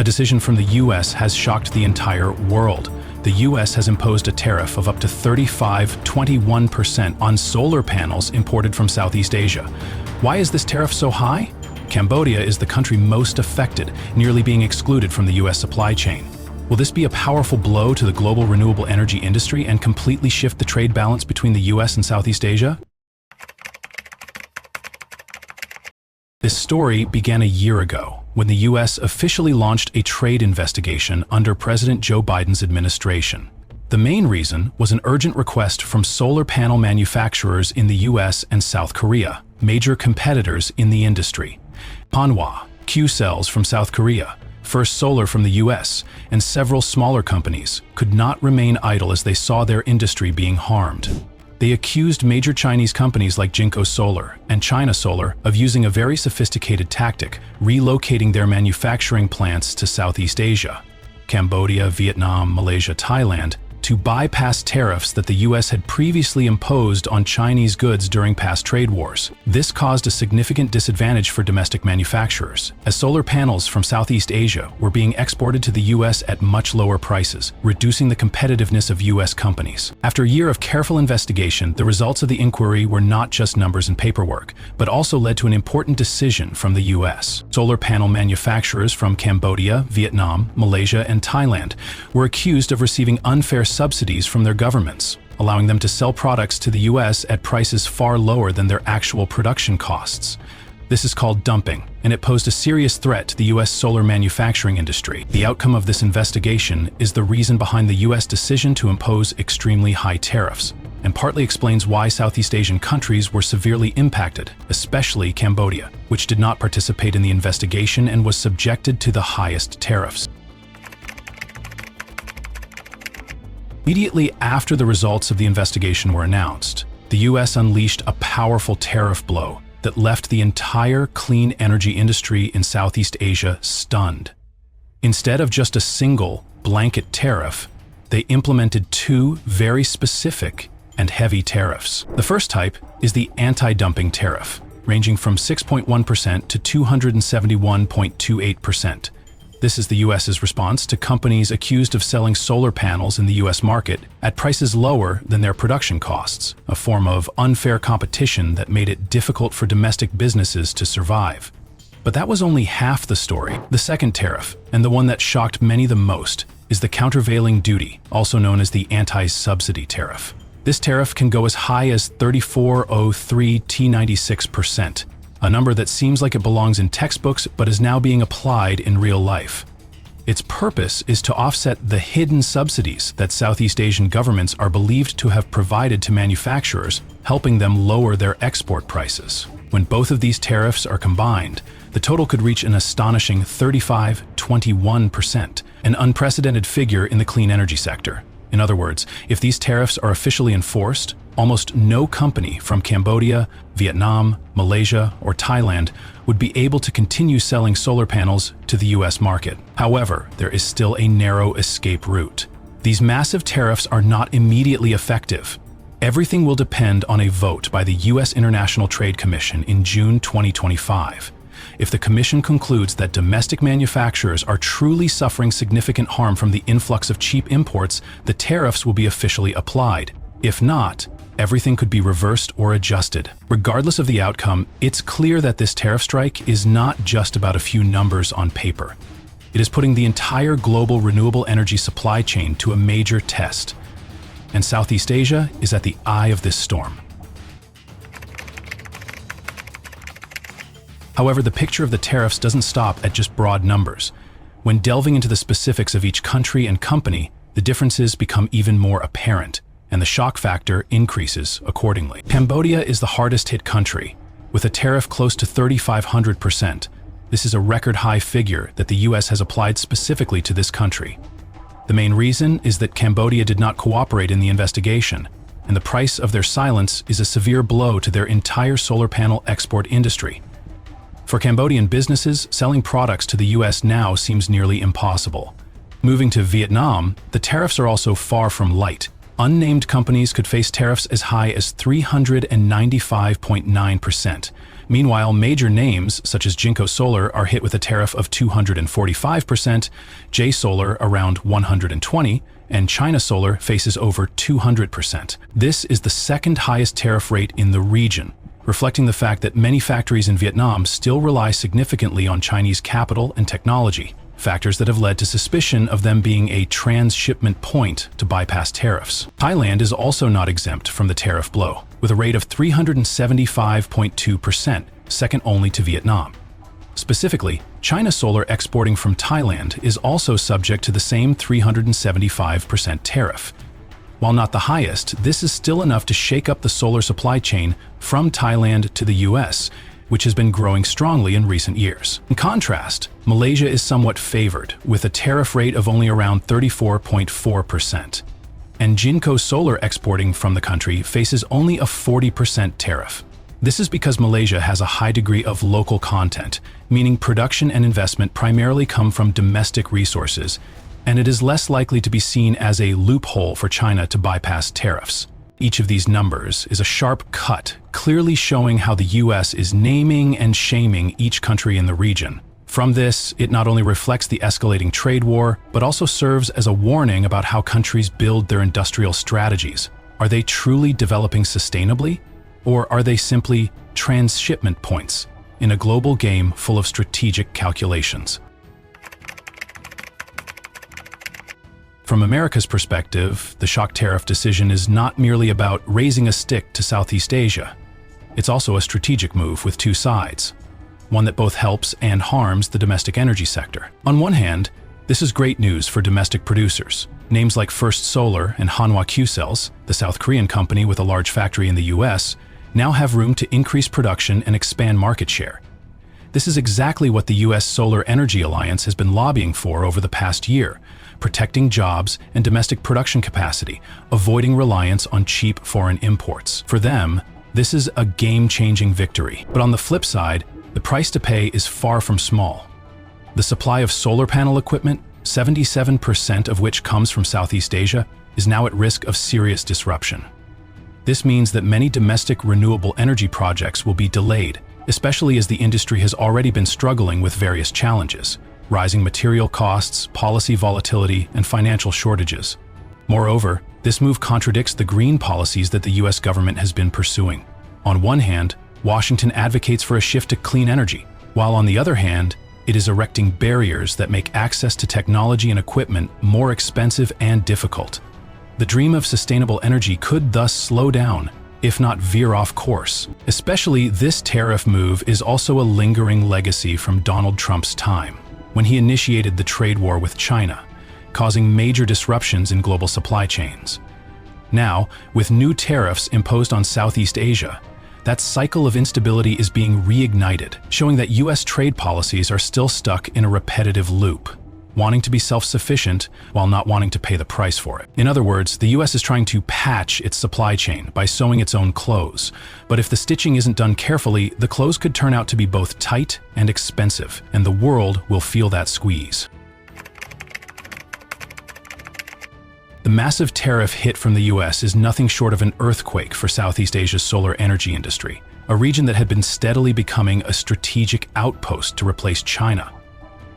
A decision from the US has shocked the entire world. The US has imposed a tariff of up to 21% on solar panels imported from Southeast Asia. Why is this tariff so high? Cambodia is the country most affected, nearly being excluded from the US supply chain. Will this be a powerful blow to the global renewable energy industry and completely shift the trade balance between the US and Southeast Asia? This story began a year ago, when the US officially launched a trade investigation under President Joe Biden's administration. The main reason was an urgent request from solar panel manufacturers in the US and South Korea, major competitors in the industry. Hanwha, Q-Cells from South Korea, First Solar from the US, and several smaller companies could not remain idle as they saw their industry being harmed. They accused major Chinese companies like Jinko Solar and China Solar of using a very sophisticated tactic, relocating their manufacturing plants to Southeast Asia, Cambodia, Vietnam, Malaysia, Thailand, to bypass tariffs that the US had previously imposed on Chinese goods during past trade wars. This caused a significant disadvantage for domestic manufacturers, as solar panels from Southeast Asia were being exported to the US at much lower prices, reducing the competitiveness of US companies. After a year of careful investigation, the results of the inquiry were not just numbers and paperwork, but also led to an important decision from the US. Solar panel manufacturers from Cambodia, Vietnam, Malaysia, and Thailand were accused of receiving unfair subsidies from their governments, allowing them to sell products to the US at prices far lower than their actual production costs. This is called dumping, and it posed a serious threat to the US solar manufacturing industry. The outcome of this investigation is the reason behind the US decision to impose extremely high tariffs, and partly explains why Southeast Asian countries were severely impacted, especially Cambodia, which did not participate in the investigation and was subjected to the highest tariffs. Immediately after the results of the investigation were announced, the US unleashed a powerful tariff blow that left the entire clean energy industry in Southeast Asia stunned. Instead of just a single blanket tariff, they implemented two very specific and heavy tariffs. The first type is the anti-dumping tariff, ranging from 6.1% to 271.28%. This is the US's response to companies accused of selling solar panels in the US market at prices lower than their production costs, a form of unfair competition that made it difficult for domestic businesses to survive. But that was only half the story. The second tariff, and the one that shocked many the most, is the countervailing duty, also known as the anti-subsidy tariff. This tariff can go as high as 34.03%, a number that seems like it belongs in textbooks but is now being applied in real life. Its purpose is to offset the hidden subsidies that Southeast Asian governments are believed to have provided to manufacturers, helping them lower their export prices. When both of these tariffs are combined, the total could reach an astonishing 35.21%, an unprecedented figure in the clean energy sector. In other words, if these tariffs are officially enforced, almost no company from Cambodia, Vietnam, Malaysia, or Thailand would be able to continue selling solar panels to the US market. However, there is still a narrow escape route. These massive tariffs are not immediately effective. Everything will depend on a vote by the US International Trade Commission in June 2025. If the Commission concludes that domestic manufacturers are truly suffering significant harm from the influx of cheap imports, the tariffs will be officially applied. If not, everything could be reversed or adjusted. Regardless of the outcome, it's clear that this tariff strike is not just about a few numbers on paper. It is putting the entire global renewable energy supply chain to a major test. And Southeast Asia is at the eye of this storm. However, the picture of the tariffs doesn't stop at just broad numbers. When delving into the specifics of each country and company, the differences become even more apparent, and the shock factor increases accordingly. Cambodia is the hardest hit country, with a tariff close to 3,500%. This is a record high figure that the US has applied specifically to this country. The main reason is that Cambodia did not cooperate in the investigation, and the price of their silence is a severe blow to their entire solar panel export industry. For Cambodian businesses, selling products to the US now seems nearly impossible. Moving to Vietnam, the tariffs are also far from light. Unnamed companies could face tariffs as high as 395.9%, Meanwhile, major names such as Jinko Solar are hit with a tariff of 245%, J Solar around 120%, and China Solar faces over 200%. This is the second highest tariff rate in the region, reflecting the fact that many factories in Vietnam still rely significantly on Chinese capital and technology, factors that have led to suspicion of them being a transshipment point to bypass tariffs. Thailand is also not exempt from the tariff blow, with a rate of 375.2%, second only to Vietnam. Specifically, China Solar exporting from Thailand is also subject to the same 375% tariff. While not the highest, this is still enough to shake up the solar supply chain from Thailand to the US, which has been growing strongly in recent years. In contrast, Malaysia is somewhat favored, with a tariff rate of only around 34.4%. And Jinko Solar exporting from the country faces only a 40% tariff. This is because Malaysia has a high degree of local content, meaning production and investment primarily come from domestic resources, and it is less likely to be seen as a loophole for China to bypass tariffs. Each of these numbers is a sharp cut, clearly showing how the US is naming and shaming each country in the region. From this, it not only reflects the escalating trade war, but also serves as a warning about how countries build their industrial strategies. Are they truly developing sustainably? Or are they simply transshipment points in a global game full of strategic calculations? From America's perspective, the shock tariff decision is not merely about raising a stick to Southeast Asia. It's also a strategic move with two sides, one that both helps and harms the domestic energy sector. On one hand, this is great news for domestic producers. Names like First Solar and Hanwha Q-Cells, the South Korean company with a large factory in the US, now have room to increase production and expand market share. This is exactly what the US Solar Energy Alliance has been lobbying for over the past year, protecting jobs and domestic production capacity, avoiding reliance on cheap foreign imports. For them, this is a game-changing victory. But on the flip side, the price to pay is far from small. The supply of solar panel equipment, 77% of which comes from Southeast Asia, is now at risk of serious disruption. This means that many domestic renewable energy projects will be delayed, especially as the industry has already been struggling with various challenges: rising material costs, policy volatility, and financial shortages. Moreover, this move contradicts the green policies that the US government has been pursuing. On one hand, Washington advocates for a shift to clean energy, while on the other hand, it is erecting barriers that make access to technology and equipment more expensive and difficult. The dream of sustainable energy could thus slow down, if not veer off course. Especially, this tariff move is also a lingering legacy from Donald Trump's time, when he initiated the trade war with China, causing major disruptions in global supply chains. Now, with new tariffs imposed on Southeast Asia, that cycle of instability is being reignited, showing that US trade policies are still stuck in a repetitive loop, wanting to be self-sufficient while not wanting to pay the price for it. In other words, the US is trying to patch its supply chain by sewing its own clothes. But if the stitching isn't done carefully, the clothes could turn out to be both tight and expensive, and the world will feel that squeeze. The massive tariff hit from the US is nothing short of an earthquake for Southeast Asia's solar energy industry, a region that had been steadily becoming a strategic outpost to replace China.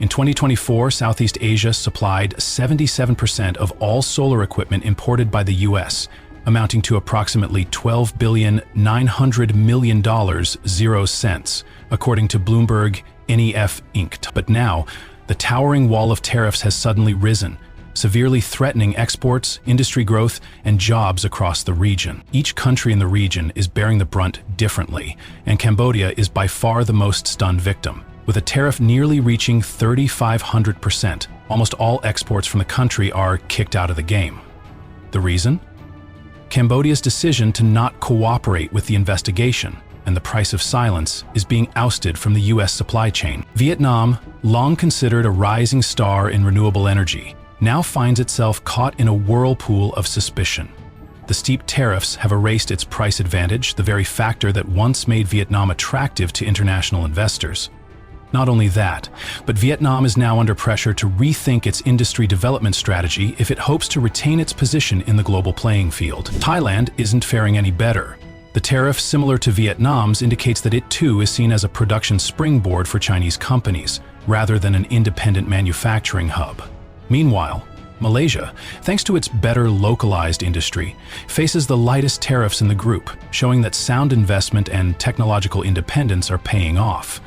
In 2024, Southeast Asia supplied 77% of all solar equipment imported by the US, amounting to approximately $12,900,000,000, according to Bloomberg NEF Inc. But now, the towering wall of tariffs has suddenly risen, severely threatening exports, industry growth, and jobs across the region. Each country in the region is bearing the brunt differently, and Cambodia is by far the most stunned victim. With a tariff nearly reaching 3,500%, almost all exports from the country are kicked out of the game. The reason? Cambodia's decision to not cooperate with the investigation, and the price of silence is being ousted from the US supply chain. Vietnam, long considered a rising star in renewable energy, now finds itself caught in a whirlpool of suspicion. The steep tariffs have erased its price advantage, the very factor that once made Vietnam attractive to international investors. Not only that, but Vietnam is now under pressure to rethink its industry development strategy if it hopes to retain its position in the global playing field. Thailand isn't faring any better. The The tariff, similar to Vietnam's, indicates that it too is seen as a production springboard for Chinese companies, rather than an independent manufacturing hub. Meanwhile, Malaysia, thanks to its better localized industry, faces the lightest tariffs in the group, showing that sound investment and technological independence are paying off.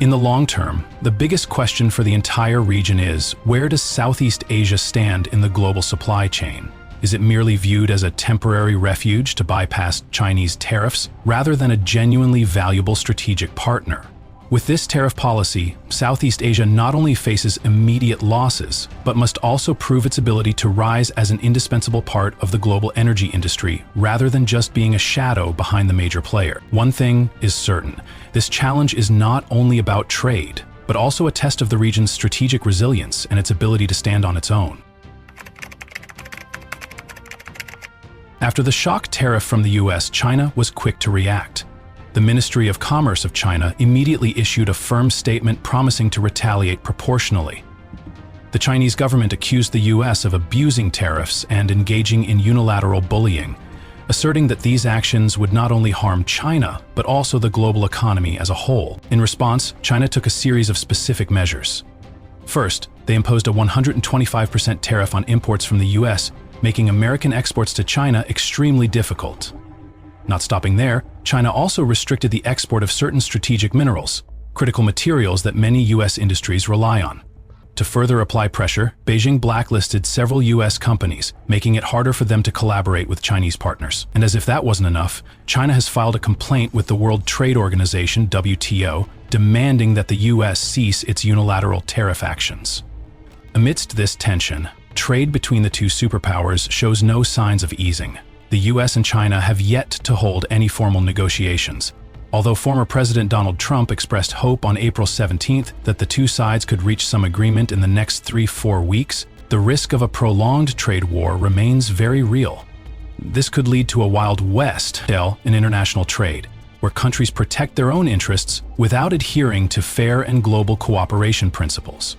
In the long term, the biggest question for the entire region is, where does Southeast Asia stand in the global supply chain? Is it merely viewed as a temporary refuge to bypass Chinese tariffs, rather than a genuinely valuable strategic partner? With this tariff policy, Southeast Asia not only faces immediate losses, but must also prove its ability to rise as an indispensable part of the global energy industry, rather than just being a shadow behind the major player. One thing is certain: this challenge is not only about trade, but also a test of the region's strategic resilience and its ability to stand on its own. After the shock tariff from the US, China was quick to react. The Ministry of Commerce of China immediately issued a firm statement promising to retaliate proportionally. The Chinese government accused the US of abusing tariffs and engaging in unilateral bullying, asserting that these actions would not only harm China, but also the global economy as a whole. In response, China took a series of specific measures. First, they imposed a 125% tariff on imports from the US, making American exports to China extremely difficult. Not stopping there, China also restricted the export of certain strategic minerals, critical materials that many US industries rely on. To further apply pressure, Beijing blacklisted several US companies, making it harder for them to collaborate with Chinese partners. And as if that wasn't enough, China has filed a complaint with the World Trade Organization, WTO, demanding that the US cease its unilateral tariff actions. Amidst this tension, trade between the two superpowers shows no signs of easing. The US and China have yet to hold any formal negotiations. Although former President Donald Trump expressed hope on April 17th that the two sides could reach some agreement in the next 3-4 weeks, the risk of a prolonged trade war remains very real. This could lead to a Wild West in international trade, where countries protect their own interests without adhering to fair and global cooperation principles.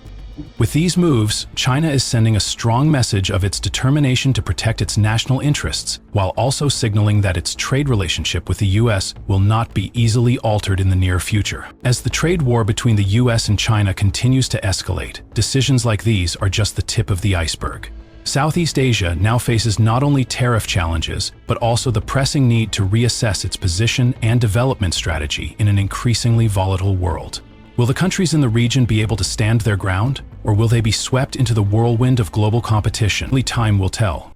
With these moves, China is sending a strong message of its determination to protect its national interests, while also signaling that its trade relationship with the US will not be easily altered in the near future. As the trade war between the US and China continues to escalate, decisions like these are just the tip of the iceberg. Southeast Asia now faces not only tariff challenges, but also the pressing need to reassess its position and development strategy in an increasingly volatile world. Will the countries in the region be able to stand their ground, or will they be swept into the whirlwind of global competition? Only time will tell.